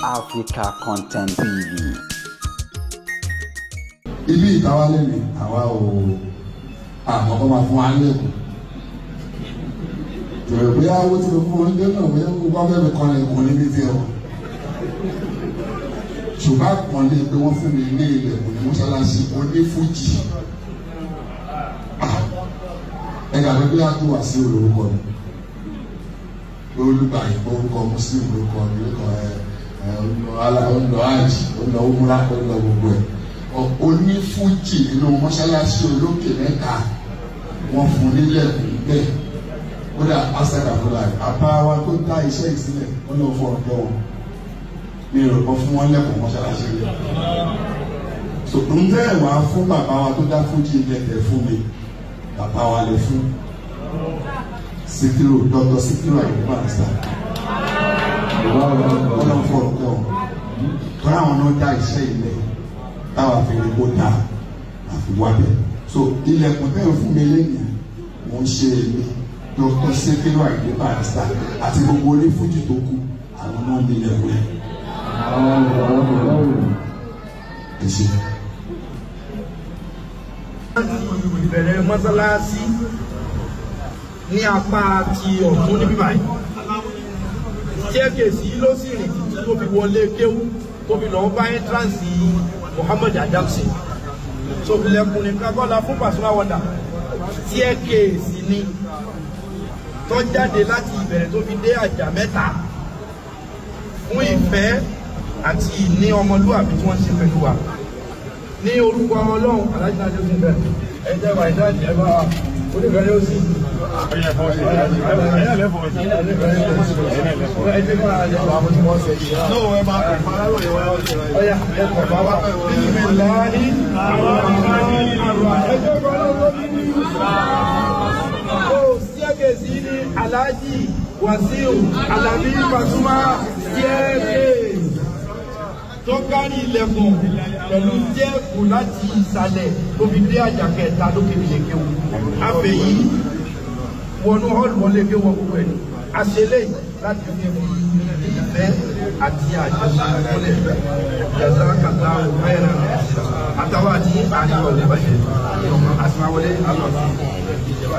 Africa Content TV. Ibi ìtawá lẹ́nu àwa ò àkọ́kọ́ máa fún wa lẹ́kọ̀ọ́. Jọ̀rọ̀ bóyá owó tí mo fún wọn lé náà bóyá gbogbo abẹ́ mi kan lè kún níbi tí ẹ wọ̀. Ṣùgbọ́n àpọ̀nlé pé wọ́n fún mi ní ilẹ̀kùn ní mọ́ṣáláṣí onífújì. Ẹ̀ka pé bóyá tó wà sí olórúkọ mi. Olùgbà ìbò orúkọ Muslim orúkọ orúkọ ọlọ àjì ọlọ òmùra ọlọ gbogbo ẹ̀. Onífújì nínú mọ́ṣáláṣí olókè mẹ́ta wọ́n fún nílẹ̀kùn bẹ́ẹ̀. Ó dà pásítà fúnra rẹ̀. Àbá wa tó dá iṣẹ́ ìsílẹ̀ wọ́n lọ fọ ọ̀dọ́ wọn. Mi ò rọ̀ fún wọn lẹ́kùn mọ́ṣáláṣí rẹ̀. So ń tẹ́ wá fún bàbá wa tó dá fújì lẹ́tẹ̀ fún mi. Bàbá wa lè fún Síkírù Dr. Síkírù Àyùbá àṣà. Wọ́n lọ fọ ọ̀dọ́ wọn. Tọ́lá àwọn náà dá iṣẹ́ ilẹ̀ táwa fi rí kó dáa àfi wá bẹ̀. So ilẹ̀kùn tẹ́ fún mi lẹ́yìn mo ń ṣe èmi Dr. Síkírù Àyùbá àṣà àti gbogbo onífújì tó kù àwọn náà ní ilẹ̀kùn yẹn. Ìbẹ̀rẹ̀ mọ́sálásí ní apá ti ọ̀tún níbí báyìí. Staircase yìí ló sì rìn títí tó fi wọlé kéwú tó fi lọ bá entrance Muhammad Adamsi. So ilẹ̀kùn ní kákọ́lá fún Pasuma Wonder. Staircase ni tó jáde láti ìbẹ̀rẹ̀ tó fi dé àjà mẹ́ta fún ìfẹ́ àti ìní ọmọlúwàbí tí wọ́n ṣe pẹ̀lú wa. Ní orúkọ Ọlọ́run aláìsàn àjọ sí bẹ̀rẹ̀ ẹjẹ́ wà ìdájì ẹbá onífẹ́ yóò sí Alhaji Wasiu Alabi Pasuma staircase tó kárí ilẹ̀kùn pẹ̀lú jẹ́ẹ̀kù láti ìsàlẹ̀ tó fi dé àjà kẹta lókè ìlẹ̀kẹ̀wò. Afẹ́ yìí wọnú hall wọlé gé wọ gbogbo ẹ̀. Àṣẹlẹ̀ láti fi ìfẹ́ àti àjọṣe wọlé ìjọba kàtà òmìnira àtàwọn àti àríwá ìbàjẹ́ àti àwọlé àlọ́ ìjọba.